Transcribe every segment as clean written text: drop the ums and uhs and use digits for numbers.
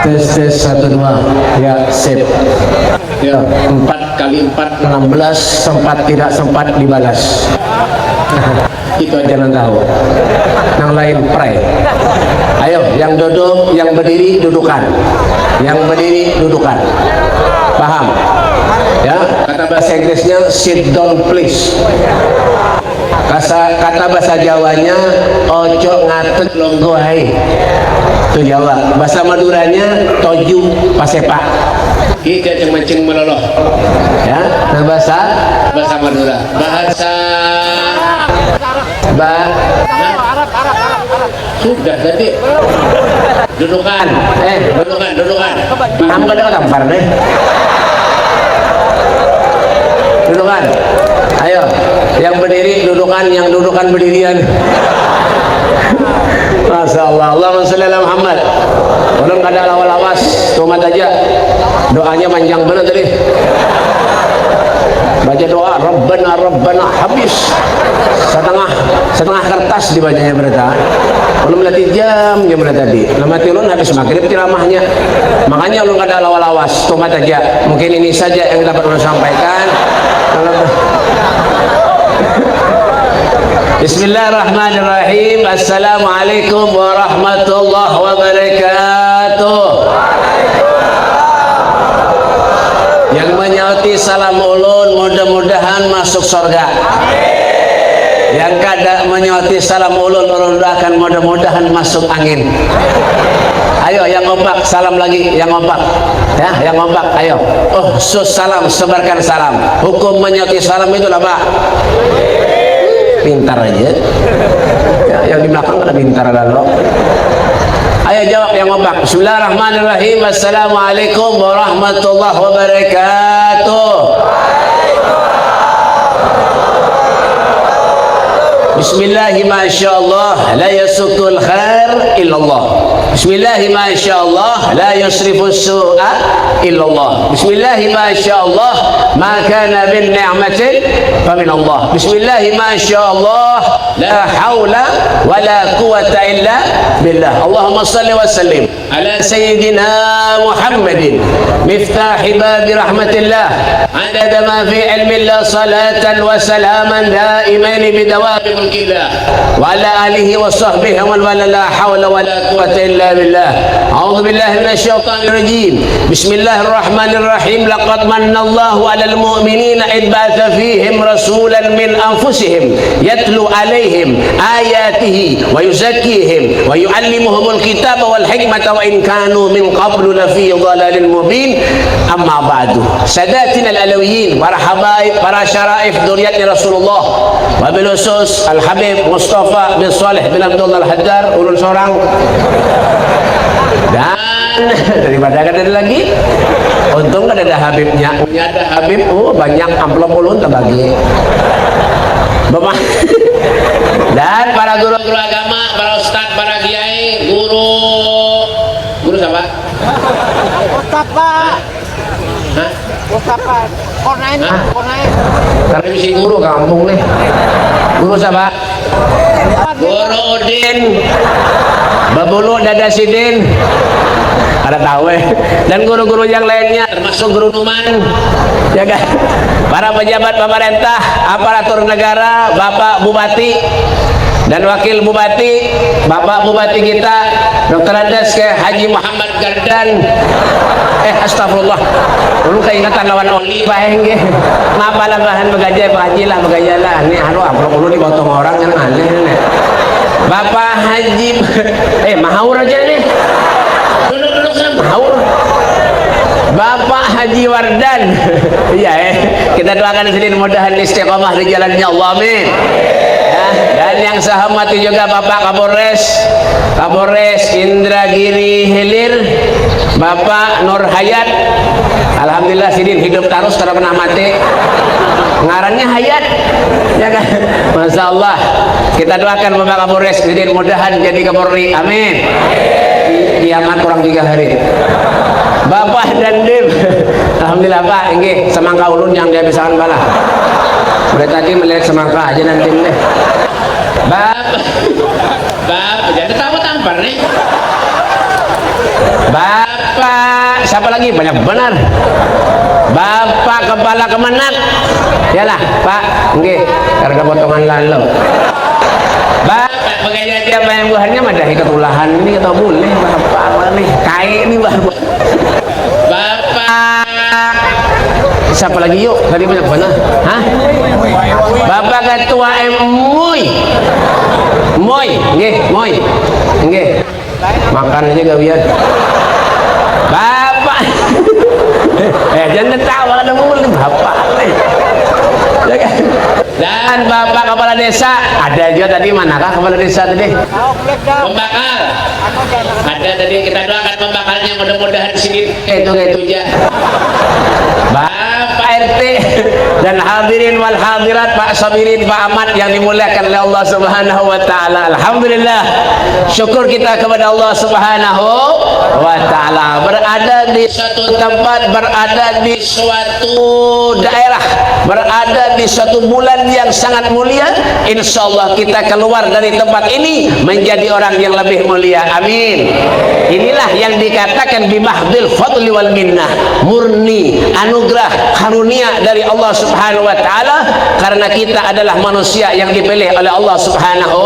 Tes 1 2 ya sip ya 4 kali 4 16 sempat tidak sempat dibalas. Itu aja yang tahu, yang lain pray. Ayo yang duduk, yang berdiri dudukan, yang berdiri dudukan, paham ya? Kata bahasa Inggrisnya sit down please. Kata bahasa Jawanya ojo ngatet longgo hai, itu Jawa. Bahasa Maduranya toju pasepak, kita ceng-ceng meloloh ya. Nah, bahasa Madura, bahasa Arab. Sudah tadi dudukan, dudukan. Paham gak ada tampar deh. Dudukan. Ayo, yang berdiri dudukan, yang dudukan berdirian. Masya Allah, Allahumma sholli ala Muhammad. Belum ada lawas-lawas, tomat aja. Doanya panjang benar tadi. Baca doa Rabbana habis setengah kertas dibacanya berita. Belum latih jam tadi. Lama tilun habis maghrib ceramahnya. Makanya lu ada lawas-lawas, tomat aja. Mungkin ini saja yang dapat ulun sampaikan. Bismillahirrahmanirrahim. Assalamualaikum warahmatullahi wabarakatuh. Yang menyauti salam ulun mudah-mudahan masuk surga. Yang kada menyauti salam ulun doakan mudah-mudahan masuk angin. Ayo yang ngompak salam lagi, yang ngompak ya, yang ngompak ayo. Oh sus salam, sebarkan salam. Hukum menyauti salam itu apa? Pintar aja ya, yang di belakang ada pintar lalu. Ayo jawab yang ngompak. Bismillahirrahmanirrahim. Assalamualaikum warahmatullahi wabarakatuh. Bismillahi masyaallah la yasukul khair illallah. Bismillahi masyaallah la yusrifus su'a illallah. Bismillahi masyaallah ma kana bin ni'matin fa min Allah. Bismillahi masyaallah la haula wa la quwwata illa billah. Allahumma salli wa sallim ala sayyidina Muhammadin miftahi babi rahmatillah adada ma fi ilmillah salatan wa salaman daimain bidawami mulkillah wa ala alihi wa sahbihi wa la hawla wa la quwwata illa billah. A'udzu billahi minasy syaithanir rajim. Bismillahirrahmanirrahim. Laqad manna Allahu 'alal mu'minina id ba'atha fihim rasulan min anfusihim yatlu 'alaihim ayatihi wa yuzakkihim wa yu'allimuhumul kitaba wal hikmata wa in kanu min qablu lafi dhalalin mubin. Amma ba'du. Sadatina al-alawiyyin, para habaib, para syaraif dzurriyyatnya Rasulullah, wabil khusus Al-Habib Mustafa bin Saleh bin Abdullah Al-Haddar ulun seorang. Dan daripada ada lagi, untung kan ada Habibnya. Punya ada Habib, banyak amplop ulun terbagi. Dan para guru-guru agama, para ustadz, para kiai, guru siapa? Mustafa. Hah? Mustafa. Kornain. Karena misi guru kampung nih. Guru siapa? Guru Udin. Babulu Dada Sidin. Ada tahu dan guru-guru yang lainnya termasuk guru Numan ya kan, para pejabat pemerintah, aparatur negara, Bapak Bupati dan Wakil Bupati, Bapak Bupati kita Dr. Andes ke Haji Muhammad Gardan. Astagfirullah, dulu keingatan lawan oli baeng ge. Ngapa lah bahan begaja Haji lah begajalah. Nih anu amplop dulu dipotong orang yang aneh nih. Bapak Haji mahaur aja nih. Duduk mahaur. Bapak Haji Wardan. Iya kita doakan sendiri mudahan istiqomah di jalannya Allah, amin. Dan yang saya hormati juga Bapak Kapolres Indragiri Hilir, Bapak Nur Hayat. Alhamdulillah sidin hidup terus karena pernah mati. Ngarannya Hayat ya kan, Masya Allah. Kita doakan Bapak Kapolres sidin mudahan jadi Kapolri, amin. Kiamat kurang 3 hari. Bapak dan Dim, alhamdulillah Pak, ini semangka ulun yang dia bisakan bala. Udah tadi melihat semangka aja nanti deh. Bapak, jadi tahu tampar nih. Bapak siapa lagi? Banyak benar. Bapak Kepala Kemenak. Yalah, Pak. Nggih, harga potongan lalu. Bapak pegawai dia bayang buahnya mah dah ketulahan ini atau boleh Bapak nih kai ini Bapak. Bapak siapa lagi yuk? Tadi banyak benar. Hah? Bapak Ketua MUI. Moy, nggih, Moy. Nggih. Makan aja gawian. Bapak. Jangan tahu ada mulai Bapak. Dan Bapak Kepala Desa ada juga tadi, manakah Kepala Desa tadi? Pembakar. Ada tadi, kita doakan pembakarnya mudah-mudahan sini itu aja. Bapak RT dan hadirin wal hadirat, Pak Sabirin, Pak Ahmad yang dimuliakan oleh Allah Subhanahu wa taala. Alhamdulillah. Syukur kita kepada Allah Subhanahu wa taala. Berada di suatu tempat, berada di suatu daerah, berada di suatu bulan yang sangat mulia. Insyaallah kita keluar dari tempat ini menjadi orang yang lebih mulia. Amin. Inilah yang dikatakan bimahdil fadli wal minnah, murni anugerah karunia dari Allah Subhanahu wa taala, karena kita adalah manusia yang dipilih oleh Allah Subhanahu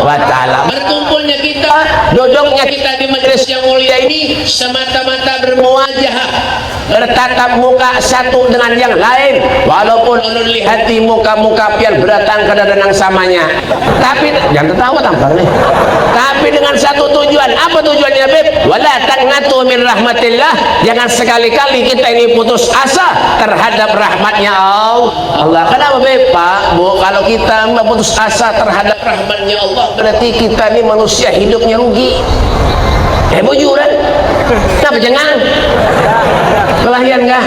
wa taala. Berkumpulnya kita, duduknya kita di majelis yang mulia ini semata-mata bermuajah, bertatap muka satu dengan yang lain, walaupun ulun lihati muka-muka pian beratang kadang-kadang samanya, tapi jangan tertawa tampar nih, tapi dengan satu tujuan. Apa tujuannya Beb? Wala taqnatu min rahmatillah, jangan sekali-kali kita ini putus asa terhadap rahmatnya Allah. Kenapa Beb? Pak, Bu, kalau kita putus asa terhadap rahmatnya Allah, berarti kita ini manusia hidupnya rugi. Bujuran kenapa jangan kelahian kah?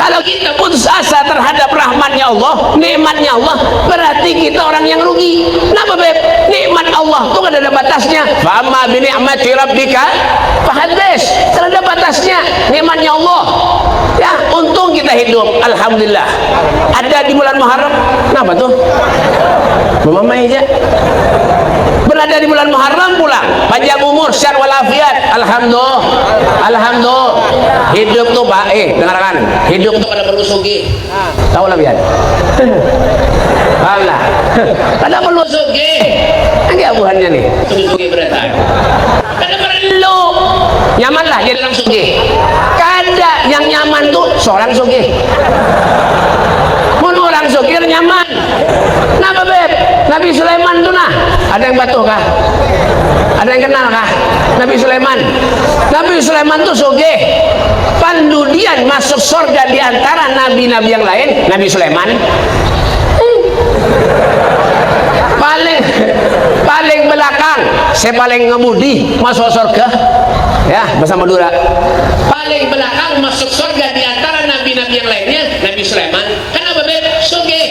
Kalau kita putus asa terhadap rahmatnya Allah, nikmatnya Allah, berarti kita orang yang rugi. Kenapa Beb? Nikmat Allah itu kan ada batasnya. Fa'amma bi ni'mati rabbika fahaddits. Ada batasnya nikmatnya Allah. Ya, untung kita hidup, alhamdulillah. Ada di bulan Muharram. Kenapa tuh? Mama aja. Berada di bulan Muharram pulang, panjang umur, sehat walafiat, alhamdulillah. Alhamdulillah. Hidup tuh Pak, dengarkan, hidup tuh ada perlu sugi. Tahu lah biar. Paham lah. Ada perlu sugi. Enggak buhannya nih. Sugi beratan. Ada perlu nyaman lah jadi orang sugi. Kada yang nyaman tuh seorang sugi. Mun orang sugi nyaman. Kenapa Beb? Nabi Sulaiman tuh nah, ada yang batuh kah? Ada yang kenal kah? Nabi Sulaiman. Nabi Sulaiman tuh sugih. Pandudian masuk surga di antara nabi-nabi yang lain, Nabi Sulaiman. Paling belakang, saya paling ngemudi masuk surga. Ya, bahasa Madura. Paling belakang masuk surga di antara nabi-nabi yang lainnya, Nabi Sulaiman. Kenapa Beb? Sugih.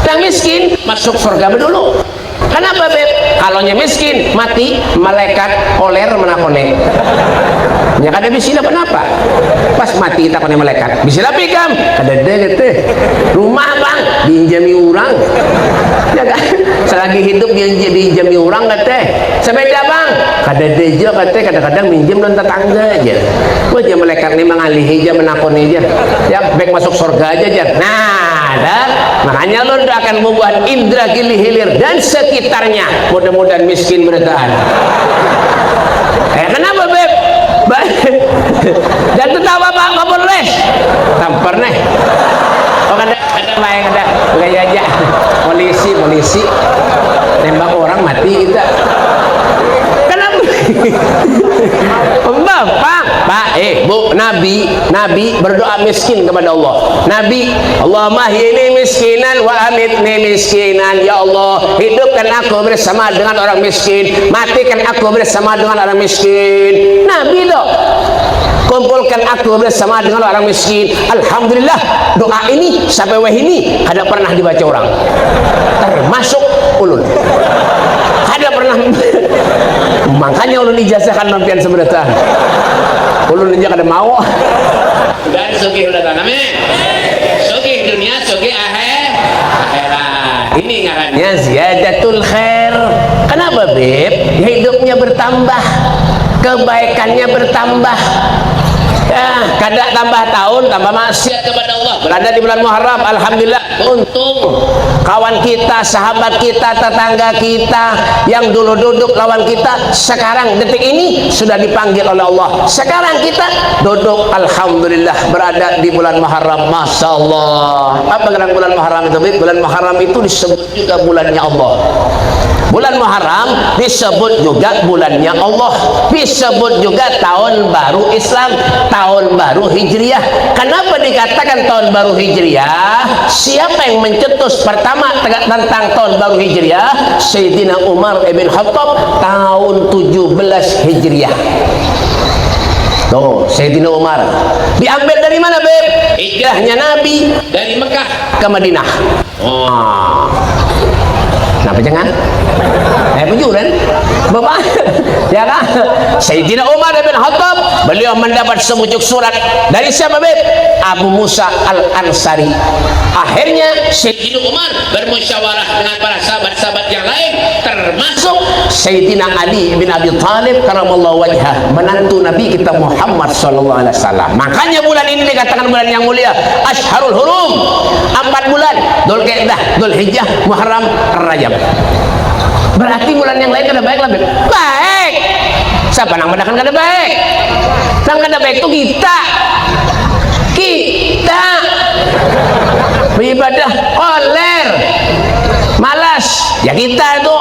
Yang miskin masuk surga dulu. Kenapa Beb? Kalau miskin mati, malaikat oler menakone. Ya kada bisa kenapa? Pas mati kita kone malaikat. Bisa tapi kam? Kada deh rumah bang diinjami orang. Ya kan? Selagi hidup diinjami orang kata. Sepeda bang, kada dejo kata, kadang-kadang minjem non tetangga aja. Wah, dia malaikat ni mengalihi aja, menakoni aja. Ya, baik masuk surga aja jar. Nah, dah. Makanya lo akan membuat indra gili hilir dan sekitarnya mudah-mudahan miskin bertahan. Kenapa Beb? Dan tertawa Pak Kapolres tampar nih. Oh ada lain ada gaya aja polisi tembak orang mati kita. Kenapa? Pak, Bu, Nabi berdoa miskin kepada Allah. Nabi, Allahumma hini miskinan wa amitni miskinan. Ya Allah, hidupkan aku bersama dengan orang miskin, matikan aku bersama dengan orang miskin. Nabi dong, kumpulkan aku bersama dengan orang miskin. Alhamdulillah, doa ini sampai wahini ada pernah dibaca orang, termasuk ulun. Ada pernah. Makanya ulun ijazahkan nampian seberatan. Ulun aja kada mau. Dan sugih udah tanam. Sugih dunia soge akhirat. Ini ngarannya ziyadatul khair. Kenapa Beb? Hidupnya bertambah, kebaikannya bertambah. Ya, kada tambah tahun tambah maksiat kepada Allah. Berada di bulan Muharram, alhamdulillah, untung kawan kita, sahabat kita, tetangga kita yang dulu duduk lawan kita, sekarang detik ini sudah dipanggil oleh Allah. Sekarang kita duduk, alhamdulillah, berada di bulan Muharram. Masya Allah. Apa gerak bulan Muharram itu? Bulan Muharram itu disebut juga bulannya Allah. Bulan Muharram disebut juga bulannya Allah, disebut juga tahun baru Islam, tahun baru Hijriah. Kenapa dikatakan tahun baru Hijriah? Siapa yang mencetus pertama tentang tahun baru Hijriah? Sayyidina Umar ibn Khattab, tahun 17 Hijriah. Tuh, Sayyidina Umar. Diambil dari mana, Beb? Hijrahnya Nabi dari Mekah ke Madinah. Oh. Kenapa jangan? Penjuran Bapak ya kan? Sayyidina Umar bin Khattab, beliau mendapat sebujuk surat dari siapa, Beb? Abu Musa Al-Ansari. Akhirnya Sayyidina Umar bermusyawarah dengan para sahabat-sahabat yang lain, termasuk Sayyidina Ali bin Abi Thalib karamallahu wajhah, menantu Nabi kita Muhammad sallallahu alaihi wasallam. Makanya bulan ini dikatakan bulan yang mulia, Ashharul Hurum. 4 bulan, Dzulqa'dah, Dzulhijjah, Muharram, Rajab. Berarti bulan yang lain kada baik lah, Beb. Baik. Siapa nang mendakan kada baik? Nang kada baik itu kita. Kita beribadah koler, malas. Ya kita itu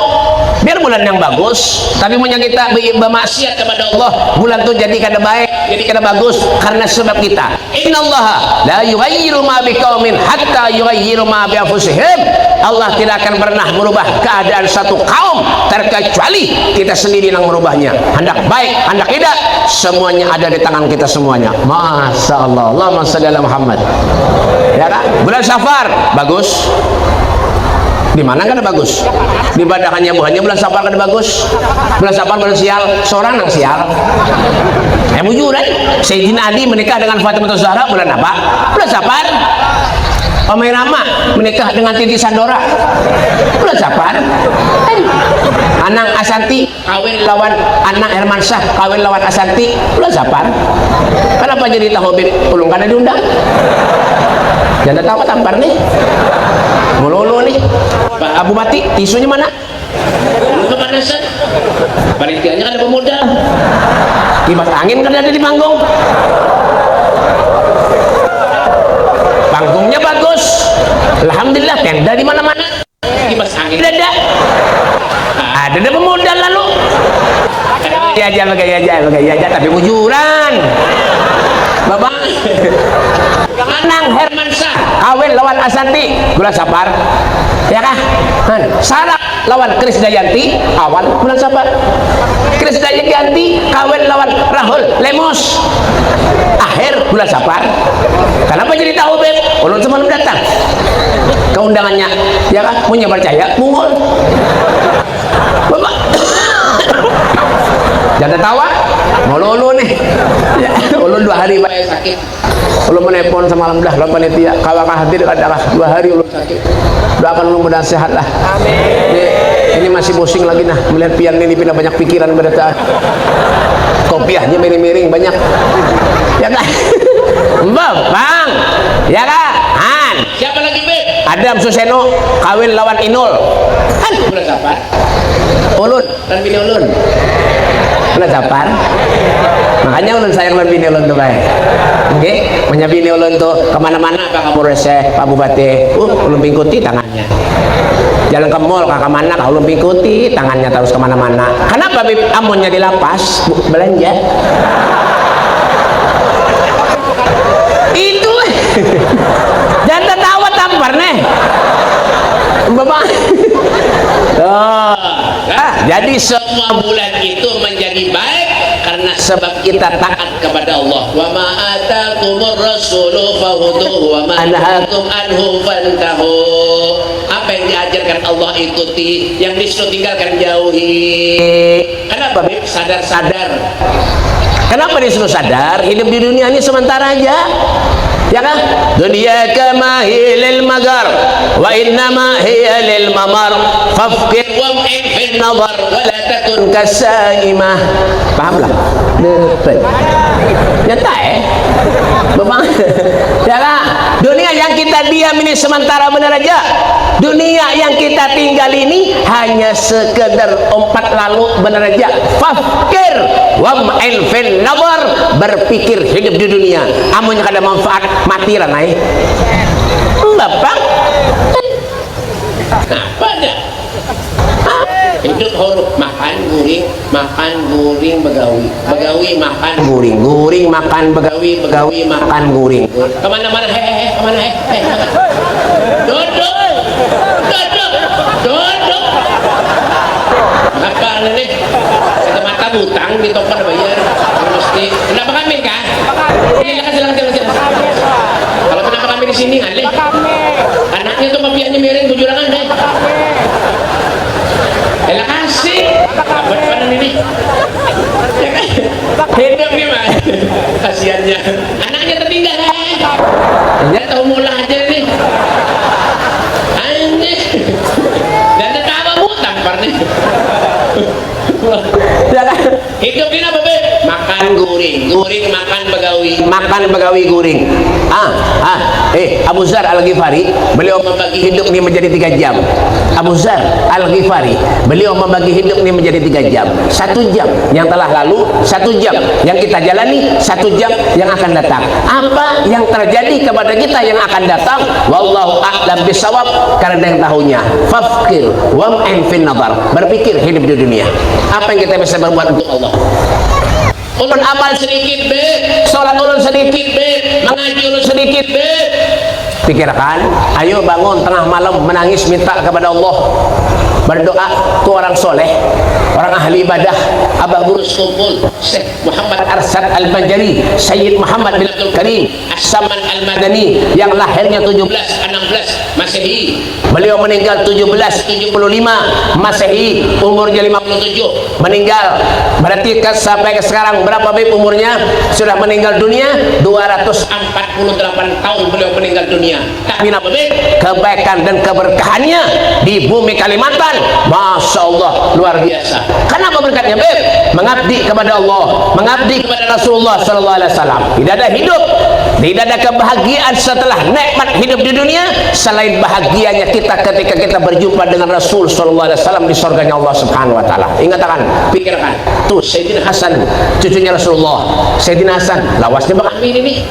biar bulan yang bagus, tapi punya kita bermaksiat kepada Allah, bulan itu jadi kada baik, jadi kada bagus karena sebab kita. Innallaha la yughayyiru ma biqaumin hatta yughayyiru ma bi anfusihim. Allah tidak akan pernah merubah keadaan satu kaum terkecuali kita sendiri yang merubahnya. Hendak baik, hendak tidak, semuanya ada di tangan kita semuanya. Masya Allah. Allahumma shalli ala Muhammad. Ya kan? Bulan Safar bagus. Di mana kan bagus? Di badakannya buahnya bulan Safar kan bagus. Bulan Safar bulan sial, seorang nang sial. Mujuran. Sayyidina Ali menikah dengan Fatimah Zahra bulan apa? Bulan Safar. Omai Rama menikah dengan Titi Sandora bulan Safar. Anang Asanti kawin lawan Anang Hermansyah, kawin lawan Asanti bulan Safar. Kenapa jadi tahu Beb? Ulung kada diundang. Jangan tahu tampar nih. Mululu nih. Pak Abu Mati, tisunya mana? Kepanasan. Panitianya kan ada pemuda. Kipas angin kan ada di panggung. Panggungnya bagus, alhamdulillah, tenda di mana-mana. Kipas angin ada. Ada pemuda lalu. Gaya aja, tapi mujuran. Bapak. Anang Hermansyah kawin lawan Asanti bulan Safar. Ya kah? Sarak lawan Krisdayanti awal bulan Safar. Krisdayanti kawin lawan Rahul Lemos akhir bulan Safar. Kenapa jadi tahu, Beb? Ulun semalam datang ke undangannya. Ya kan? Punya percaya mungol. Bapak. Jangan tawa. Mau lulu nih. Ya, ulun 2 hari Pak sakit. Ulun menelpon semalam dah lawan panitia. Kalau hadir adalah 2 hari ulun sakit. Doakan ulun mudah sehat lah. Amin. Ini masih pusing lagi nah melihat pian ini pindah banyak pikiran berita. Kopiahnya miring-miring banyak. Ya kan? Bang. Ya kan? Han. Siapa lagi, Beb? Adam Suseno kawin lawan Inul. Han bulan Safar. Ulun dan bini ulun. Bulan Safar. Makanya ulun sayang lan bini ulun tuh baik. Oke, punya bini ulun tuh kemana-mana Pak Kapolres, Pak Bupati, ulun pingkuti tangannya. Jalan ke mall kakak mana kau ulun pingkuti tangannya terus kemana-mana. Kenapa Bib? Amunnya di lapas belanja. Itu jangan tertawa tampar nih Bapak. Jadi semua bulan itu menjadi baik karena sebab kita taat kepada Allah. Wa ma atakumur rasulu fahuduhu wa ma nahakum anhu fantahu. Apa yang diajarkan Allah ikuti, yang disuruh tinggalkan jauhi. Kenapa Bib? Sadar-sadar. Kenapa disuruh sadar? Hidup di dunia ini sementara aja. Ya kan? Dunia kama hiya lil magar wa innama hiya lil mamar fafkir wam'in fil nazar wa la takun kasaimah. Paham lah? Betul. Nyata Bang. Ya kan? Dunia yang kita diam ini sementara benar aja. Dunia yang kita tinggal ini hanya sekedar umpat lalu benar aja. Fafkir wam'in fil nazar, berpikir hidup di dunia. Amun kada manfaat mati lah naik. Bapak apa dah? Hidup huruf makan guring begawi makan guring makan begawi makan guring. Kemana-mana kemana duduk apa nih kata mata butang di toko bayar mesti kenapa kami kan silakan kalau kenapa kami di sini kan anaknya tuh mafianya miring bujurangan deh elah kasih buat mana ini hidup nih mah kasihannya anaknya tertinggal dia tahu mula aja nih anjing dan tetap bu tampar nih hidup ini apa be? Makan guring makan begawi guring. Abu Zar Al-Ghifari beliau membagi hidup ini menjadi 3 jam. Abu Zar Al-Ghifari beliau membagi hidup ini menjadi 3 jam. 1 jam yang telah lalu, 1 jam yang kita jalani, 1 jam yang akan datang. Apa yang terjadi kepada kita yang akan datang? Wallahu a'lam bisawab, karena yang tahunya. Fafkir wam'in fin nazar, berpikir hidup di dunia. Apa yang kita bisa berbuat untuk Allah? Ulun amal sedikit be, sholat ulun sedikit be, mengaji ulun sedikit be. Pikirkan, ayo bangun tengah malam menangis minta kepada Allah, berdoa ke orang soleh, orang ahli ibadah, abah guru sekumpul Syekh Muhammad Arsad Al-Banjari, Sayyid Muhammad bin Abdul Karim As-Saman Al-Madani yang lahirnya 1716 Masehi, beliau meninggal 1775 Masehi, umurnya 57 meninggal. Berarti sampai ke sekarang berapa beb umurnya? Sudah meninggal dunia 248 tahun beliau meninggal dunia. Tapi apa beb? Kebaikan dan keberkahannya di bumi Kalimantan, Masya Allah, luar biasa. Kenapa berkatnya beb? Mengabdi kepada Allah, mengabdi kepada Rasulullah Sallallahu Alaihi Wasallam. Tidak ada hidup, tidak ada kebahagiaan setelah nikmat hidup di dunia selain bahagianya kita ketika kita berjumpa dengan Rasul Sallallahu Alaihi Wasallam di surganya Allah Subhanahu Wa Taala. Ingatkan, pikirkan, tuh Sayyidina Hasan, cucunya Rasulullah. Sayyidina Hasan, lawasnya Bang Amin ini.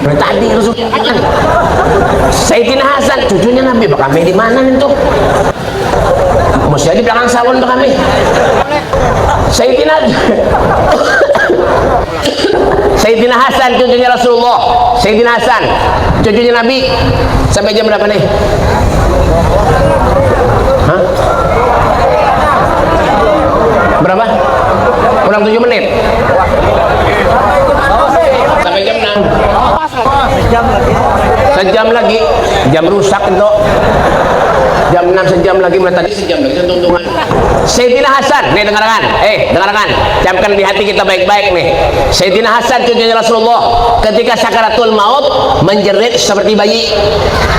Tadi Rasulullah kan. Sayyidina Hasan, cucunya Nabi. Bang Amin di mana nih tuh? Masih di belakang sawon Bang Amin. Sayyidina Hasan, cucunya Rasulullah. Sayyidina Hasan, cucunya Nabi. Sampai jam berapa nih? Hah? Berapa? Kurang 7 menit. Sampai jam 6. Sejam lagi. Jam rusak itu. Jam 6 sejam lagi, tadi sejam lagi tuntungan. Sayyidina Hasan, nih dengarkan. Dengarkan. Camkan di hati kita baik-baik nih. Sayyidina Hasan cucunya Rasulullah ketika sakaratul maut menjerit seperti bayi.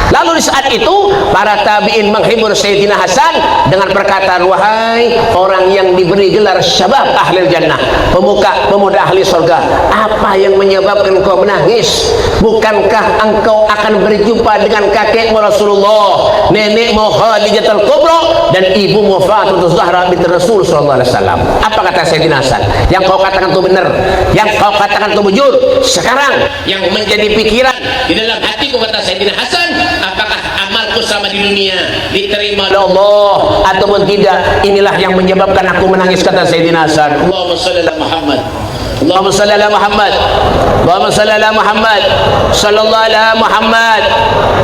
Lalu di saat itu para tabi'in menghibur Sayyidina Hasan dengan perkataan, wahai orang yang diberi gelar syabab ahli jannah, pemuda ahli surga, apa yang menyebabkan engkau menangis? Bukankah engkau akan berjumpa dengan kakekmu Rasulullah, nenekmu Khadijatul Kubra, dan ibumu Fatimah Zahra binti Rasul sallallahu alaihi wasallam? Apa kata Sayyidina Hasan? Yang kau katakan itu benar, yang kau katakan itu bujur. Sekarang yang menjadi pikiran di dalam hatiku, kata Sayyidina Hasan, apakah amalku sama di dunia diterima oleh Allah ataupun tidak? Inilah yang menyebabkan aku menangis, kata Sayyidina Hasan. Allahumma shalli ala Muhammad, Allahumma shalli ala Muhammad, Allahumma shalli ala Muhammad, sallallahu ala Muhammad,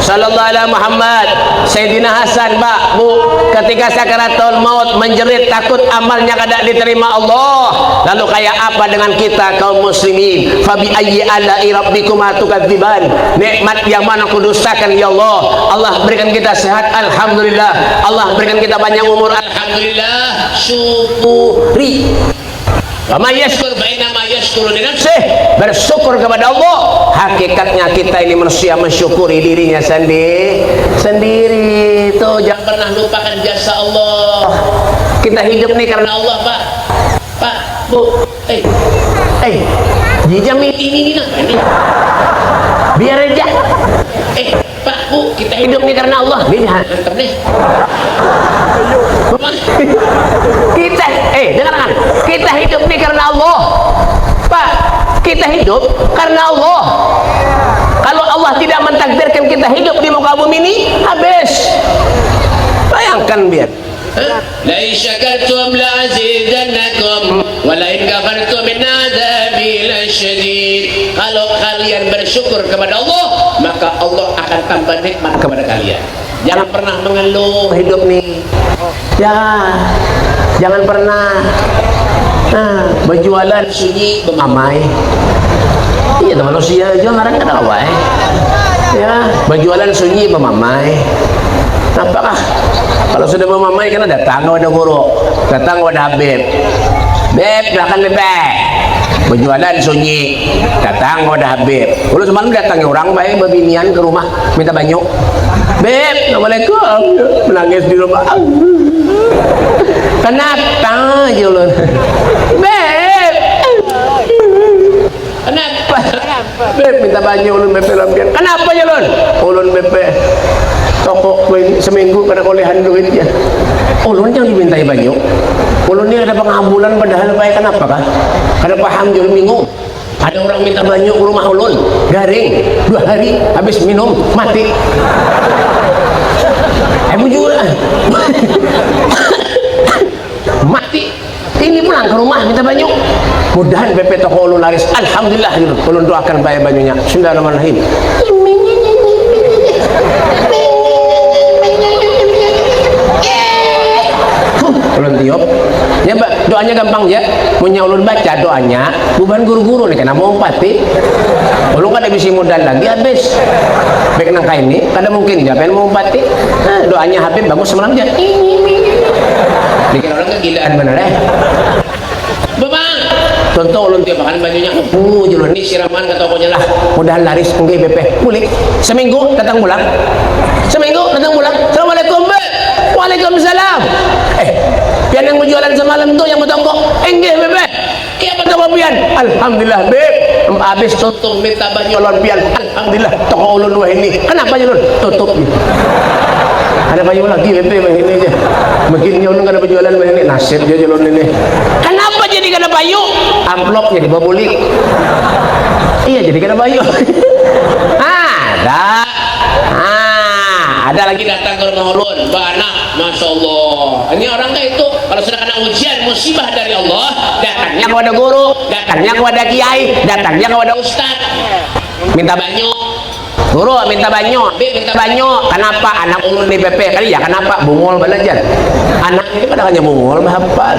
sallallahu ala Muhammad. Sayyidina Hasan, Pak, Bu, ketika sakaratul maut menjerit takut amalnya kada diterima Allah. Lalu kayak apa dengan kita kaum muslimin? Fabi ayyi ala'i rabbikuma tukadziban? Nikmat yang mana kudustakan ya Allah? Allah berikan kita sehat, alhamdulillah. Allah berikan kita banyak umur, alhamdulillah. Syukuri. Wa may yashkur yashkur fa inna ma yashkuru li nafsih. Bersyukur kepada Allah. Hakikatnya kita ini manusia mensyukuri dirinya sendiri. Tuh jangan pernah lupakan jasa Allah. Kita hidup nih karena Allah, Pak. Pak, Bu. Jijam ini nah. Biar aja. Pak, Bu, kita hidup nih karena Allah. Ini mantap nih. Kita dengarkan, kita hidup nih karena Allah. Pak, kita hidup karena Allah. Kalau Allah tidak mentakdirkan kita hidup di muka bumi ini, habis. Bayangkan biar. La in syakartum la azidannakum wa la in kafartum min adzabi lasyadid. Kalau kalian bersyukur kepada Allah, maka Allah akan tambah nikmat kepada kalian. Jangan pernah mengeluh hidup nih. Jangan pernah berjualan sunyi bemamai. Iya teman manusia aja ngarang ada awal. Ya, berjualan sunyi bemamai. Apakah kalau sudah memamai kan datang ada guru, datang ada Habib. Beb, silakan bebek. Berjualan sunyi, datang ada Habib. Lalu semalam datangnya orang baik berbinian ke rumah minta banyak. Beb, assalamualaikum. Menangis di rumah. Kenapa Julun? Beb, kenapa? Beb minta banyak ulun beb lampian. Kenapa Julun? Ulun beb toko seminggu kada kolehan duitnya. Ulun yang dimintai banyak. Ulun ini ada pengabulan padahal baik kenapa kah? Kada paham Julun bingung. Ada orang minta banyak ke rumah ulun, garing 2 hari habis minum mati. Juga mati. Ini pulang ke rumah minta banyak. Mudahan BP toko ulun laris. Alhamdulillah ulun doakan bayar banyaknya. Bismillahirrahmanirrahim. Ulun tiup ya doanya gampang ya, punya ulun baca doanya bukan guru-guru nih karena mau empati ulun kada bisa modal lagi habis baik nangka ini kada mungkin ya pengen mau empati. Doanya Habib bagus semalam aja bikin orang kegilaan bener Bang contoh ulun tiup makan bajunya Julun ini siraman ke tokonya lah mudahan laris enggak BP boleh seminggu datang pulang Assalamualaikum Beb. Waalaikumsalam. Pian yang berjualan semalam tuh yang bertongkok enggak Beb. Iya betul pian. Alhamdulillah Beb. Habis tutup minta baju ulun pian. Alhamdulillah toko ulun wah ini. Kenapa Julun? Tutup. Ada baju lagi Beb ini aja. Begini ulun kada berjualan wah ini nasib dia Julun ini. Kenapa jadi kada baju? Amplopnya dibabulik. Iya jadi kada baju. Ada lagi datang ke rumah ulun, anak, masya Allah. Ini orang kayak itu kalau sudah kena ujian musibah dari Allah, datangnya kepada guru, datangnya kepada kiai, datangnya kepada ustad, minta banyak. Guru minta banyak, minta banyak. Kenapa anak ulun di PP kali ya? Kenapa bungol belajar? Anak ini pada hanya bungol, bahapa?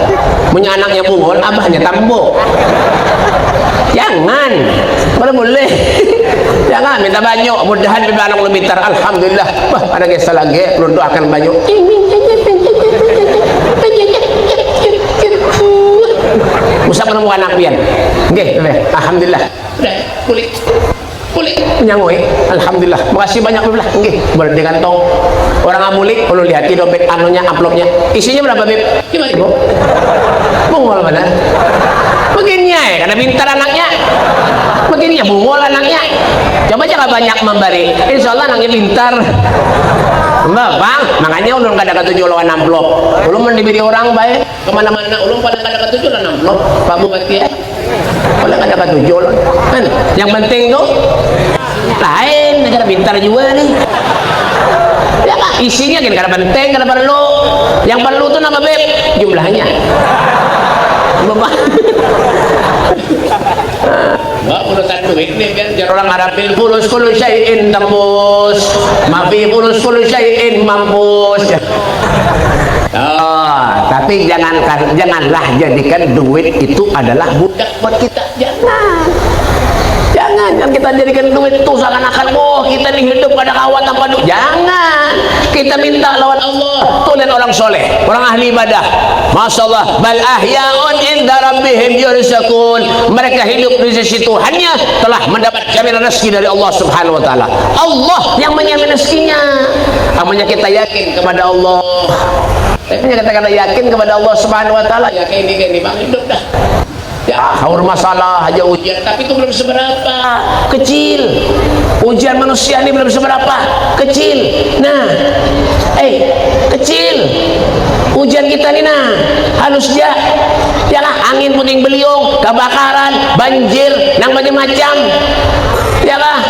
Punya anaknya bungol, abahnya tambo. Jangan, mana boleh. Jangan minta banyak. Mudahan bibi anak lu pintar. Alhamdulillah. Wah, ada kisah lagi. Lu doakan banyak. Usah menemukan anak pian. Oke, alhamdulillah. Udah, kulit. Menyangui. Alhamdulillah. Makasih banyak bibi. Oke, boleh di kantong. Orang amulik, kalau lihat di dompet anunya, amplopnya. Isinya berapa, Bib? 5.000. Bungol mana? Begini ya, karena pintar anaknya. Begini ya, bungol anaknya. Coba jangan banyak memberi. Insya Allah anaknya pintar. Bang, makanya ulun kada ketujuh lawan amplop. Ulun diberi orang baik kemana-mana. Ulun pada kada ketujuh lawan amplop. Pak Bupati ya. Pada kada ketujuh ulun. Kan, yang penting tuh lain negara pintar juga nih. Ya Pak, isinya kan kada penting, kada perlu. Yang perlu tuh nama Beb, jumlahnya. Bapak. Mbak urusan duit nih kan jar orang Arabin fulus kullu syai'in tembus mafi fulus kullu syai'in mampus. Tapi janganlah jadikan duit itu adalah budak buat kita. Jangan kita jadikan duit itu seakan-akan kita nih hidup pada kawat tanpa duit. Jangan. kita minta lawan Allah. Tulen orang soleh, orang ahli ibadah. Masya Allah, bal ahya'un inda rabbihim yurzaqun. Mereka hidup di sisi Tuhannya, telah mendapat jaminan rezeki dari Allah Subhanahu wa taala. Allah yang menjamin rezekinya. Namanya kita yakin kepada Allah. Tapi kita kata yakin kepada Allah Subhanahu wa taala, ya kayak ini Bang, hidup dah. Ya, haur masalah aja ujian, tapi itu belum seberapa, kecil. Ujian manusia ini belum seberapa, kecil. Nah, kecil. Ujian kita nih nah, halus dia. Yalah, angin puting beliung, kebakaran, banjir, nang macam-macam. Yalah,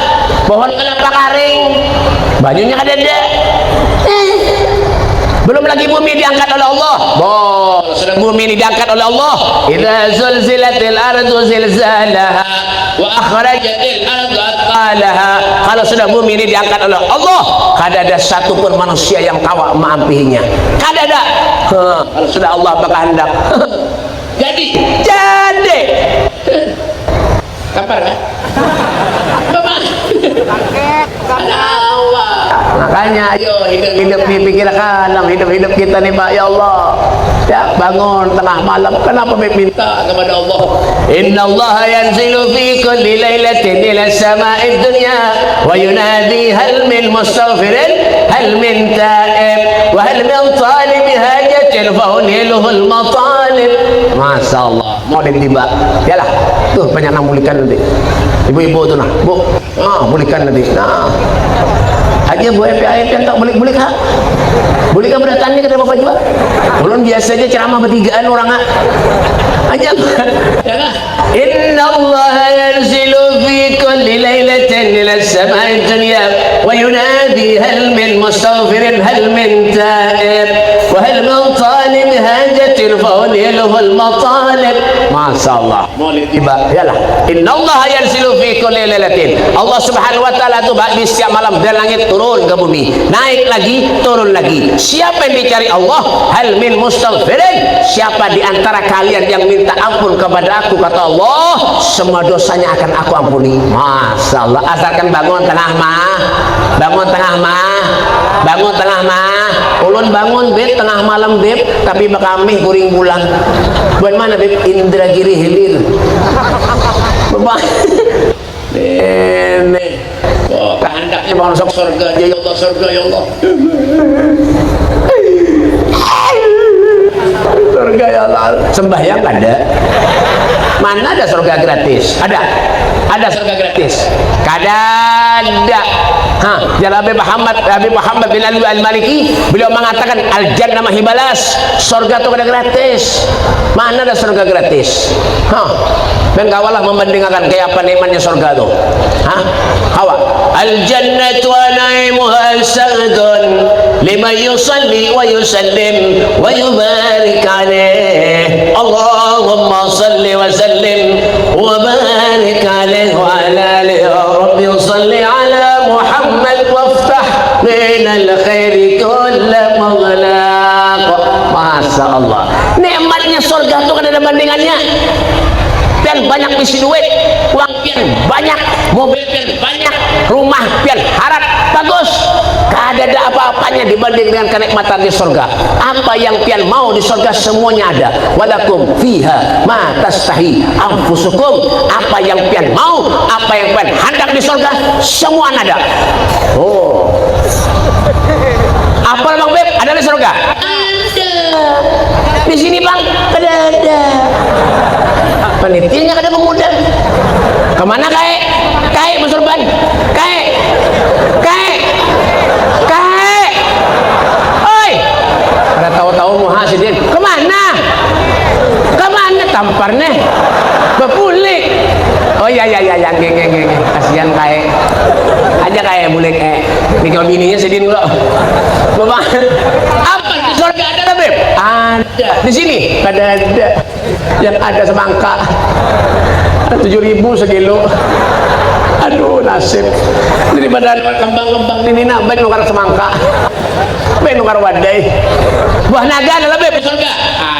pohon kelapa kering, bajunya kadada. Belum lagi bumi diangkat oleh Allah. Sudah bumi ini diangkat oleh Allah. Idza zulzilatil ardu zilzalaha wa akhrajatil ardu athqalaha. Kalau sudah bumi ini diangkat oleh Allah, kada ada satu pun manusia yang kawak maampihinya. Kada ada. Kalau sudah Allah berkehendak. Jadi. Kapan kan? Makanya ayo hidup dipikirkan dalam hidup kita nih Pak, ya Allah. Ya, bangun tengah malam, kenapa minta kepada Allah? Innallaha yanzilu fi kulli lailatin ila sama'id dunya wa yunadi hal min mustaghfirin hal min ta'ib wa hal min talib hajatin fa uniluhu al matalib. Masyaallah, mau tiba. Yalah, tuh banyak nang mulikan nanti. Ibu-ibu tuh nah, Bu. Mulikan nanti. Nah. Aja Bu FPI tak boleh ha. Boleh kan berdatangnya ke Bapak juga? Belum biasa aja ceramah bertigaan orang aja. Inna Allah yanzilu fi kulli lailatin ila as-sama'i dunya wa yunadi hal min mustaghfirin hal min ta'ib wa hal min talib hajatin fa uniluhu al-matalib. Masyaallah. Maulid tiba. Yalah. Inna Allah yanzilu fi kulli lailatin. Allah Subhanahu wa taala itu di setiap malam dari langit turun ke bumi, naik lagi, turun lagi. Siapa yang dicari Allah? Hal min mustaghfirin. Siapa di antara kalian yang minta ampun kepada aku, kata Allah, semua dosanya akan aku ampuni. Masya Allah. Asalkan bangun tengah mah, bangun tengah mah, bangun tengah mah. Ulun bangun beb tengah malam beb, tapi kami kuring pulang. Buat mana beb? Indragiri Hilir. Bapak. Nenek. Oh, kehendaknya masuk surga aja, ya Allah, surga ya Allah. Surga ya Allah. Sembahyang ada. Mana ada surga gratis? Ada surga gratis. Kada ada. Jalan Habib Muhammad bin Ali Al-Maliki, beliau mengatakan al-jannah mahibalas, surga itu kada gratis. Mana ada surga gratis? Bengkawalah membandingkan kayak apa nikmatnya surga itu. Hawa. Al-jannatu wa na'imuha sa'dun liman yusalli wa yusallim wa yubarik alaih. Allahumma salli wa sallim wa barik alaih wa ala alihi rabbi salli ala Muhammad waftah minal khairi kulla maghlaq. Masya Allah, nikmatnya surga itu kan ada bandingannya. Pian banyak isi duit, uang pian banyak, mobil pian banyak, rumah pian harap bagus. Gak ada apa-apanya dibanding dengan kenikmatan di surga. Apa yang pian mau di surga semuanya ada. Walakum fiha ma tastahi anfusukum. Apa yang pian mau, apa yang pian hendak di surga semua ada. Oh, apa Bang Beb? Ada di surga? Ada. Di sini Bang? Ada. Penitinya kada pemuda. Kemana kae Mas Urban? Kae. Oi. Kada tahu-tahu muhasidin. Kemana tamparnya? Bepulik. Oh ya, geng. Kasihan kae. Aja kae bulik nikah bininya sedin lo. Bapak. Apa di surga ada Beb? Ada. Di sini kada ada. Yang ada semangka 7.000 sekilo. Aduh nasib. Daripada kembang-kembang ini baik nukar semangka, baik nukar wadai. Buah naga ada Beb di surga?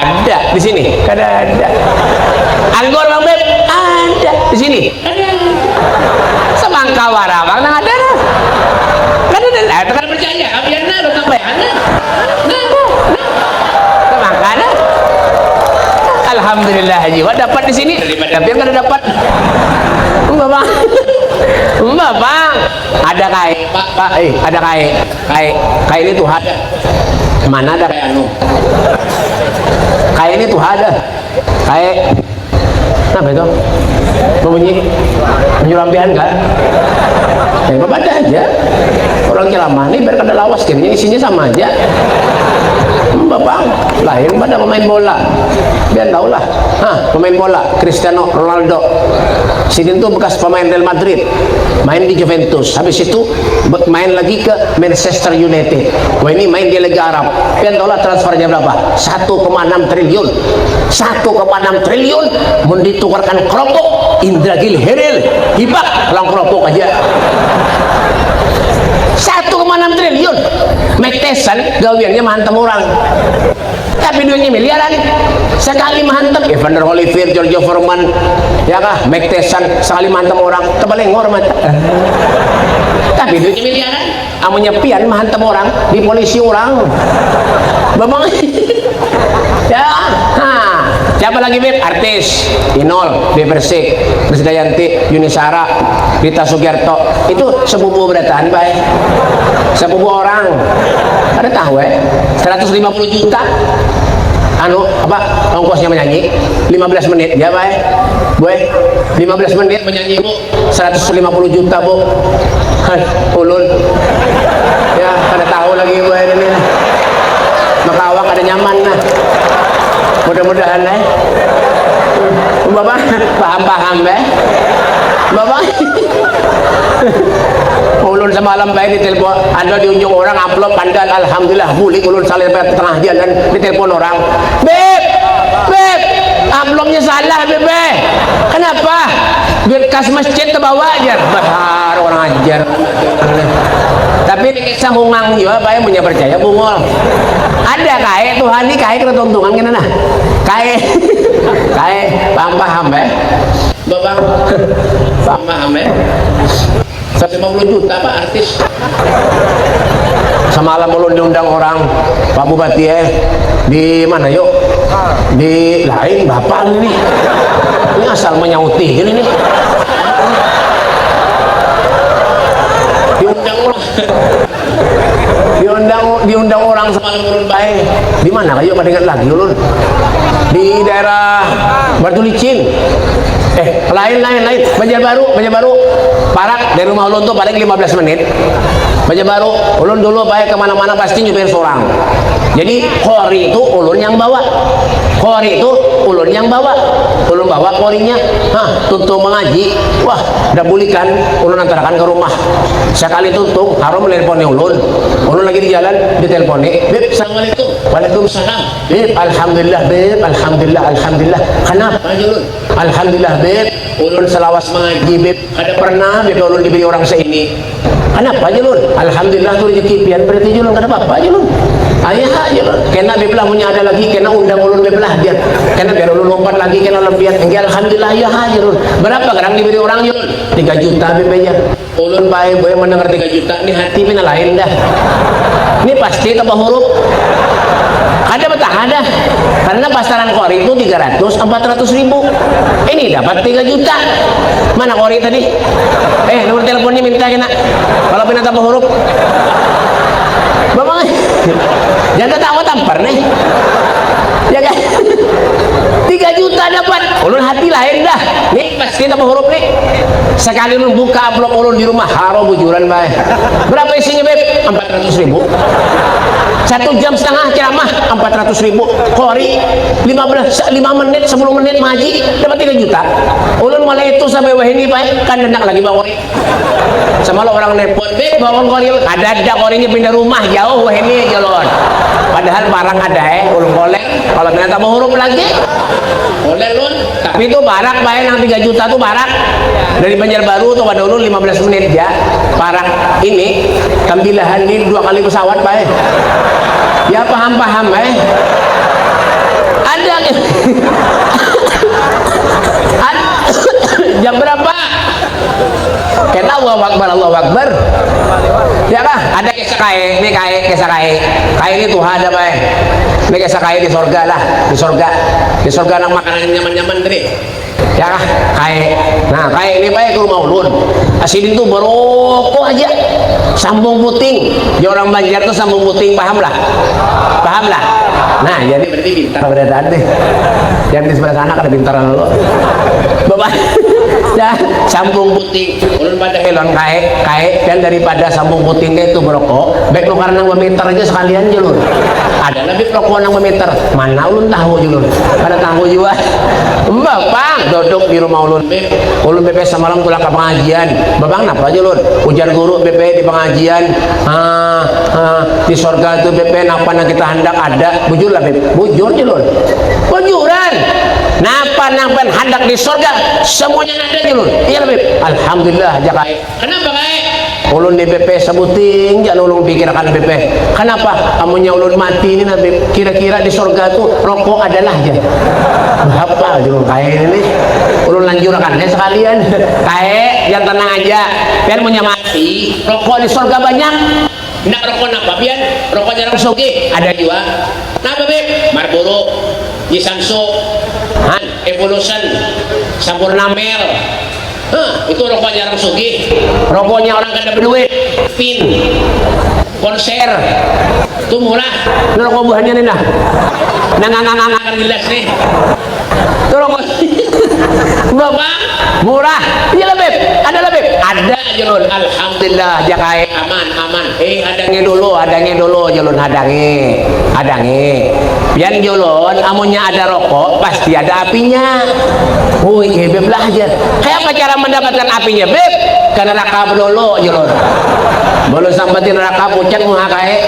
Ada. Di sini kada ada. Anggur Bang Beb? Ada. Di sini ada. Semangka warawang nang ada. Kada ada. Kada percaya. Biarna lo sampai. alhamdulillah jiwa dapat di sini tapi yang kada dapat. Enggak bang, enggak bang. Ada pak, ada kai ini tuh ada. Mana ada kai anu? Kai ini tuh ada. Kai apa itu? Menyurampian kan? Bapak ada aja. Orang ceramah ini biar kada lawas kan, isinya sama aja. Bapak lain pada pemain bola, biar tahu lah. Pemain bola Cristiano Ronaldo, sini tuh bekas pemain Real Madrid, main di Juventus, habis itu main lagi ke Manchester United. Wah ini main di Liga Arab. Biar tahu lah transfernya berapa? 1,6 triliun. 1,6 triliun mau ditukarkan keropok Indra Gil Heril hibak lang keropok aja 1,6 triliun. Mike Tyson gawiannya menghantam orang tapi duitnya miliaran sekali menghantam Evander Holyfield, George Foreman ya kah, Mike Tyson sekali menghantam orang tebalengor mata tapi duitnya miliaran. Amunya pian menghantam orang di polisi orang babang ya. Siapa lagi Beb? Artis Inol, Beb Persik, Krisdayanti, Yunisara, Rita Sugiarto. Itu sepupu berataan baik. Sepupu orang. Ada tahu 150 juta. Anu apa ongkosnya menyanyi 15 menit ya baik. Boy 15 menit menyanyi Bu 150 juta Bu. Ulun. Ya, kada tahu lagi boy ini. Makawak ada nyaman nah. Mudah-mudahan Bapak paham Bapak ulun semalam baik ditelepon ada di ujung orang upload pandal alhamdulillah buli ulun salir pada tengah jalan ditelepon orang Beb uploadnya salah Beb kenapa berkas masjid terbawa aja bahar orang ajar tapi kisah hungang juga baik punya percaya bungol ada kae Tuhan ini kae kena tuntungan kena nah kae paham Bapak paham 150 juta Pak artis semalam ulun diundang orang Pak Bupati di mana yuk di lain Bapak ini asal menyauti ini nih diundang orang semalam ulun baik di mana kayo pada ingat lagi ulun di daerah Batu Licin lain Banjarbaru Parak dari rumah ulun tuh paling 15 menit Banjarbaru ulun dulu baik kemana-mana pasti nyupir seorang jadi kori itu ulun yang bawa ulun bawa korinya tuntung mengaji wah udah bulikan ulun antarakan ke rumah sekali tuntung harum teleponnya ulun lagi di jalan diteleponi Beb assalamualaikum waalaikumsalam Beb alhamdulillah Beb alhamdulillah kenapa ulun alhamdulillah Beb ulun selawas mengaji Beb ada pernah Beb ulun diberi orang seini kenapa aja ulun alhamdulillah tuh rezeki pian berarti ulun kenapa apa aja ulun ayah aja ulun kena Beb lah punya ada lagi kena undang ulun Beb lah dia kena biar ulun lompat lagi kena lebihan enggak alhamdulillah ayah aja ulun berapa kadang diberi orang ulun 3 juta Beb aja ulun baik boleh mendengar 3 juta ini hati pina lain dah ini pasti tambah huruf ada betah ada karena pasaran kori itu 300-400 ribu ini dapat 3 juta mana kori tadi nomor teleponnya minta kena kalau pina tambah huruf Bapak jangan tahu tampar nih ya kan 3 juta dapat ulun hati lain dah nih pasti tambah huruf nih sekali ulun buka blog ulun di rumah haro bujuran baik berapa isinya Beb 400 ribu 1 jam setengah ceramah 400 ribu kori 5 menit 10 menit maji dapat 3 juta ulun mulai itu sampai wah ini Pak kan enak lagi bawa kori sama lo orang nepot Beb bawa kori ada korinya pindah rumah jauh wah ini jalan padahal barang ada ulun golek kalau ternyata mau huruf lagi boleh lun tapi itu barak Pak yang 3 juta tuh barak dari Banjarbaru tuh pada ulun 15 menit ya barak ini tambilahan ini 2 kali pesawat Pak ya paham ada jam berapa kena Allahu Akbar ya kah ada sa kae, ini kae, kesa kae. Kae ini Tuhan apa ya? Ini kesa kae di sorga lah, di sorga. Di sorga ng makanan nyaman-nyaman diri. Ya kah? Kae. Nah, kae ini baik ke rumah ulun. Asidin tuh merokok aja. Sambung puting. Di orang Banjar tuh sambung puting, paham lah? Paham lah? Nah, jadi berarti pintar berarti deh. Yang di sebelah sana kada pintar lo. Bapak. Ya, sambung puting. Ulun pada helon kae dan daripada sambung putingnya itu merokok, baik lo karena memeter aja sekalian aja lun. Ada lebih rokok yang memeter. Mana ulun tahu aja lun. Kada tahu juga. Bapak duduk di rumah ulun BP semalam pulang ke pengajian. Bapak kenapa aja lun? Ujar guru BP di pengajian. Di sorga itu BP napa yang kita hendak ada. Bujur lah BP. Bujur aja lun. Bujuran. Napa hendak di sorga semuanya ada aja lun. Iya lah BP. Alhamdulillah aja kae. Kenapa kae? Ulun di BP sebuting jangan ulun pikirkan BP. Kenapa? Amunnya ulun mati ini nabi kira-kira di sorga itu rokok adalah aja. Apa ulun kae ini? Ulun lanjurkan sekalian. Kae yang tenang aja. Biar punya mati rokok di sorga banyak. Nak rokok napa biar rokok jarang soge ada juga. Napa Beb? Marlboro, Jisanso, Evolution, Sampurna Mel. Itu rokok jarang soge. Rokoknya orang kada berduit. Pin, konser, itu murah. Ini rokok buahnya nih nah. Nangangangangan gelas nih. Itu rokok. Bapak, murah. Iya lah Beb. Ada lah Beb. Ada aja lun. Alhamdulillah aja kae aman. Hadangi dulu jalun hadangi. Pian julun, amunnya ada rokok pasti ada apinya. Wih, Beb lah aja. Kayak apa cara mendapatkan apinya Beb? Karena rakab dulu julun. Belum sampai neraka pucat muha kae.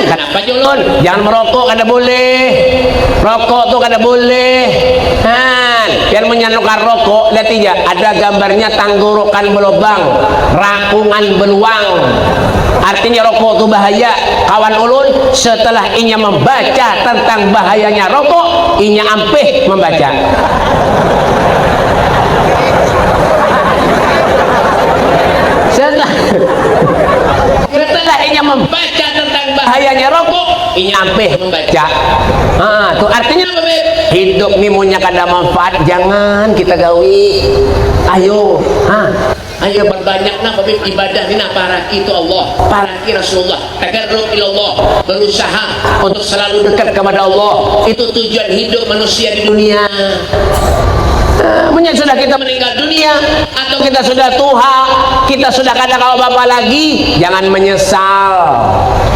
Kenapa julun? Jangan merokok kada boleh. Rokok tuh kada boleh. Biar menyanyikan rokok, lihat aja ada gambarnya tenggorokan belobang, rakungan beluang. Artinya rokok itu bahaya. Kawan ulun setelah inya membaca tentang bahayanya rokok, inya ampeh membaca. Setelah inya membaca tentang bahayanya rokok, inya ampeh membaca. Tuh artinya apa Beb? Hidup nih punya kada manfaat, jangan kita gawi. Ayo, ayo berbanyak nah Beb ibadah ini paraki itu Allah, paraki Rasulullah, tagarrub ilallah, berusaha untuk selalu dekat kepada Allah. Itu tujuan hidup manusia di dunia. Sudah kita meninggal dunia atau kita sudah tua, kita sudah kada kawa bapak lagi, jangan menyesal.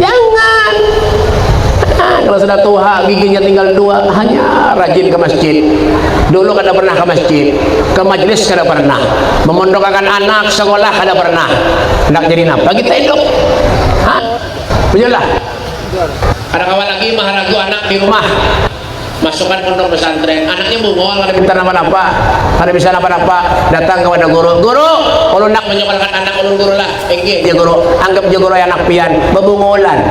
Jangan. Kalau sudah tua, giginya tinggal dua, hanya rajin ke masjid. Dulu kada pernah ke masjid, ke majelis kada pernah, memondokkan anak sekolah kada pernah. Hendak jadi napa kita hidup? Betul lah. Ada kawan lagi maharagu anak di rumah, masukkan pondok pesantren, anaknya bungol, kada pintar napa-napa, kada bisa napa-napa, datang kepada guru, kalau nak menyekolahkan anak ulun guru lah, dia guru, anggap dia guru anak pian, bebungolan,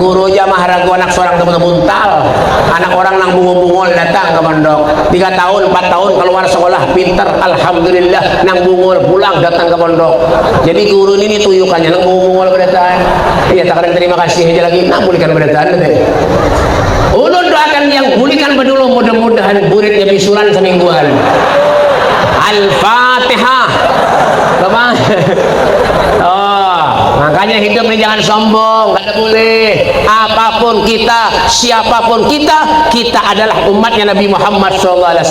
guru aja maharagu anak seorang teman buntal, anak orang nang bungol datang ke pondok, 3 tahun, 4 tahun keluar sekolah, pintar, alhamdulillah, nang bungol pulang datang ke pondok, jadi guru ini tuyukannya nang bungol berdataan, iya tak ada terima kasih aja lagi, nak pulihkan berdataan deh. Ulun doakan yang pulihkan dulu, mudah-mudahan muridnya bisulan semingguan. Al-Fatihah. Bapak. Makanya hidup ini jangan sombong, kada boleh. Apapun kita, siapapun kita, kita adalah umatnya Nabi Muhammad SAW.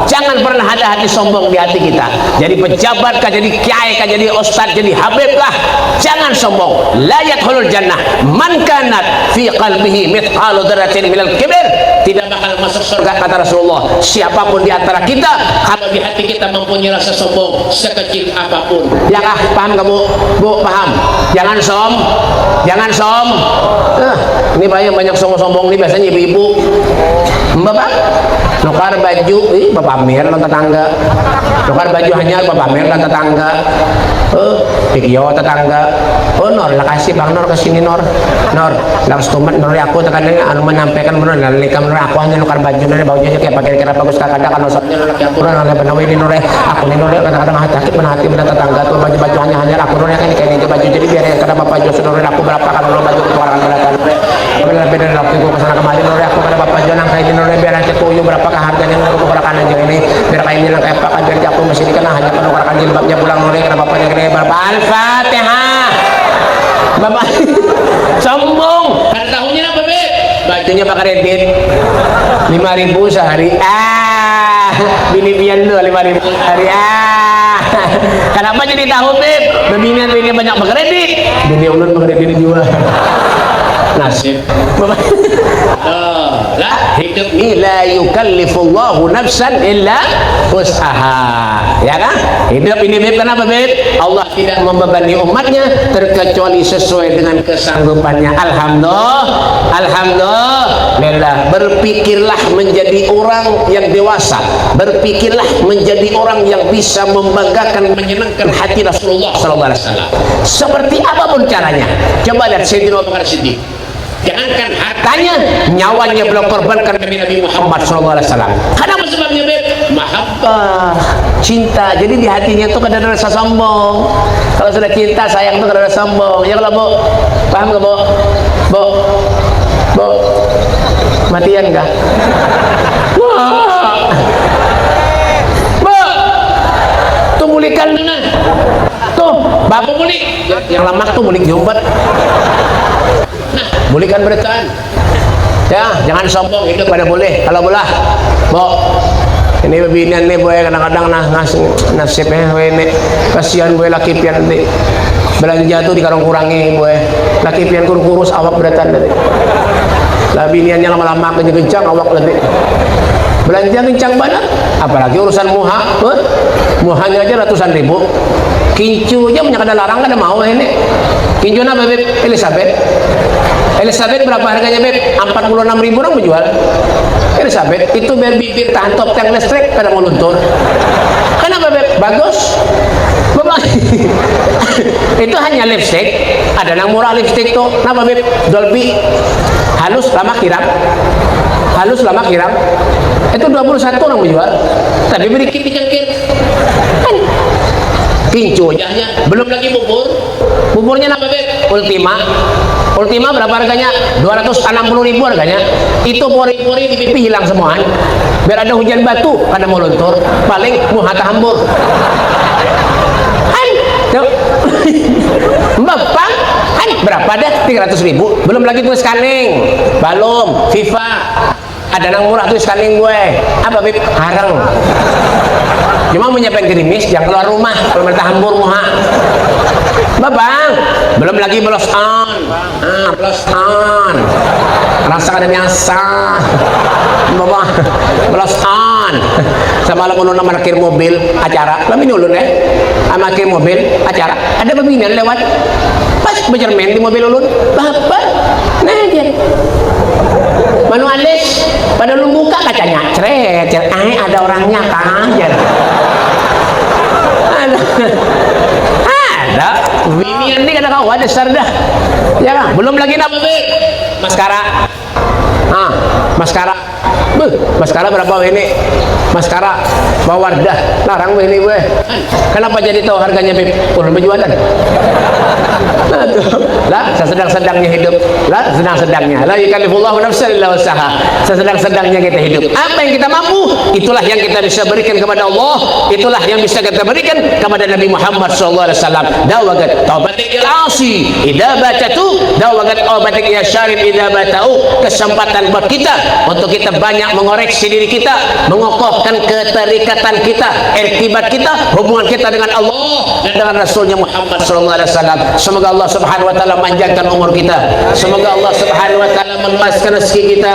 Jangan pernah ada hati sombong di hati kita. Jadi pejabat kah, jadi kiai kah, jadi ustaz, jadi habib lah, jangan sombong. La yadkhulul jannah man kanat fi qalbihi mithqalu dzarratin minal kibr. Tidak bakal masuk surga kata Rasulullah siapapun di antara kita kalau di hati kita mempunyai rasa sombong sekecil apapun. Ya kah? Paham kamu? Bu, paham? Jangan som. Ini banyak sombong-sombong nih biasanya ibu-ibu. Bapak nukar baju, bapak pamer lan tetangga. Nukar baju hanya bapak pamer lan tetangga. Iyo tetangga. Oh Nor, kasih Bang Nor kesini Nor. Nor, langsung tumat Nor aku tekan anu menyampaikan benar nikam Nor aku hanya nukar bajunya kayak pakai kira bagus kadang kan nosotnya laki aku Nor benawi ini Nor aku nih Nor kadang-kadang hati hati benar tetangga tuh baju hanya aku Nor kan kayak baju jadi biar yang kena bapak Jos Nor aku berapa kan Nor baju ketuarangan belakang Nor beda waktu aku kesana kemari Nor aku kena bapak Jo nang kayak Nor biar nanti tuyul berapa harganya Nor aku berakan aja ini biar kayak ini nang kayak pakai biar aku masih dikena hanya penukaran jilbabnya pulang Nor kena bapaknya gede berapa Al-Fatihah bapak sombong kan tahunnya apa Beb bajunya pakai kredit 5.000 sehari bini-bian lu 5.000 sehari kenapa jadi tahu Beb bebinian bini banyak berkredit bini ulun berkredit juga nasib bapak lah hidup ini la yukallifullahu nafsan illa wus'aha ya kan hidup ini Beb kenapa Beb Allah tidak membebani umatnya terkecuali sesuai dengan kesanggupannya alhamdulillah berpikirlah menjadi orang yang dewasa berpikirlah menjadi orang yang bisa membanggakan menyenangkan hati Rasulullah SAW seperti apapun caranya coba lihat Sayyidina Abu Bakar Siddiq jangankan hartanya nyawanya beliau korbankan demi Nabi Muhammad SAW kenapa sebabnya Beb mahabbah cinta jadi di hatinya tuh kada ada rasa sombong kalau sudah cinta sayang tuh kada ada sombong ya kalau Bu paham gak Bu matian kah wah Bu tuh mulikan mana tuh bapak mulik yang lama tuh mulik jumbat bolehkan bertahan ya jangan sombong hidup pada boleh kalau bolah Bo ini bebinian nih boy kadang-kadang nasibnya ini kasihan boy laki pian nanti belanja tuh di karung kurangi boy laki pian kurus awak bertahan nanti lah biniannya lama-lama kencang awak nanti belanja kencang banget apalagi urusan muhanya aja ratusan ribu kincu aja punya kada larang kada mau ini kincu apa Beb Elizabeth berapa harganya Beb 46.000 orang menjual Elizabeth itu biar bibir tahan top tank listrik kada mau luntur kenapa Beb bagus itu hanya lipstick ada yang murah lipstick tuh kenapa Beb Dolby halus lama kiram itu 21 orang menjual tapi berikit dicengkir kan kincu aja belum lagi buburnya apa Beb Ultima berapa harganya 260.000 harganya itu pori-pori di pipi hilang semuaan biar ada hujan batu kada mau luntur paling muhata hambur Bapak kan berapa dah 300.000 belum lagi tulis scanning balum FIFA ada yang murah tulis scanning gue apa Beb harang cuma menyiapkan gerimis jangan keluar rumah kalau mereka hambur muha Babang belum lagi belos on rasa ada biasa Bapak belos on sama lo mau parkir mobil acara lebih ulun ya parkir mobil acara ada pembinaan lewat pas bercermin di mobil ulun Bapak nah aja manualis pada lu buka kacanya ceret ada orangnya kan ada binian ini kata kau ada sardah ya kan belum lagi apa maskara berapa ini maskara bawardah larang ini gue kenapa jadi tahu harganya Beb ulun berjualan lah sedang-sedangnya hidup lah sedang-sedangnya la yukallifullahu nafsan illa wus'aha sedang-sedangnya kita hidup apa yang kita mampu itulah yang kita bisa berikan kepada Allah itulah yang bisa kita berikan kepada Nabi Muhammad SAW dawagat taubatik ilasi idha batatu dawagat taubatik ya syarif idha batau kesempatan buat kita untuk kita banyak mengoreksi diri kita mengokohkan keterikatan kita irtibat kita hubungan kita dengan Allah dan dengan Rasulnya Muhammad SAW semoga Allah Subhanahu wa taala manjangkan umur kita semoga Allah Subhanahu wa taala meluaskan rezeki kita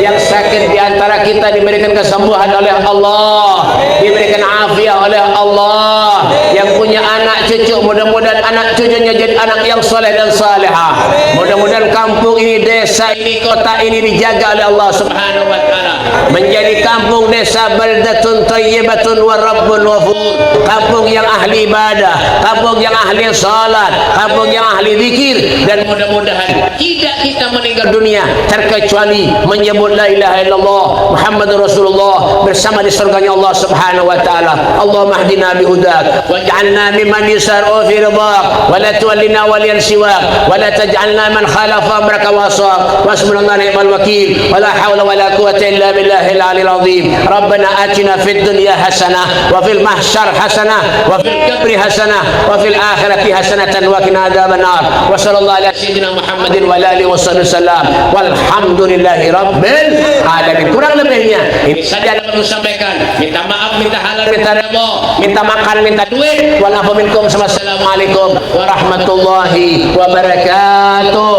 yang sakit di antara kita diberikan kesembuhan oleh Allah diberikan afiat oleh Allah yang punya anak cucu mudah-mudahan anak cucunya jadi anak yang soleh dan salihah mudah-mudahan kampung ini desa ini kota ini dijaga oleh Allah Subhanahu wa taala menjadi kampung desa baldatun thayyibatun wa rabbun ghafur, kampung yang ahli ibadah, kampung yang ahli salat, kampung yang ahli zikir, dan mudah-mudahan tidak kita meninggal dunia terkecuali menyebut la ilaha illallah Muhammadur Rasulullah bersama di surganya Allah Subhanahu wa taala. Allahumma hdina bihudak waj'alna mimman yusar'u fi ridhak wa la tuwallina waliyan siwak wa la taj'alna man khalafa amraka wa asaq wasbunallahu ni'mal wakil wa la hawla wa la quwwata illa billahil aliyil azim. Rabbana atina fid dunya hasanah wa fil mahsyar hasanah wa fil qabri hasanah wa fil akhirati hasanatan wa qina adzabannar. Wa sallallahu ala sayyidina Muhammadin wa ala alihi wasallam walhamdulillahi rabbil alamin. Kurang lebihnya ini saja yang perlu sampaikan. Minta maaf, minta halal, minta redha, minta makan, minta duit. Walafu minkum. Wassalamualaikum warahmatullahi wabarakatuh.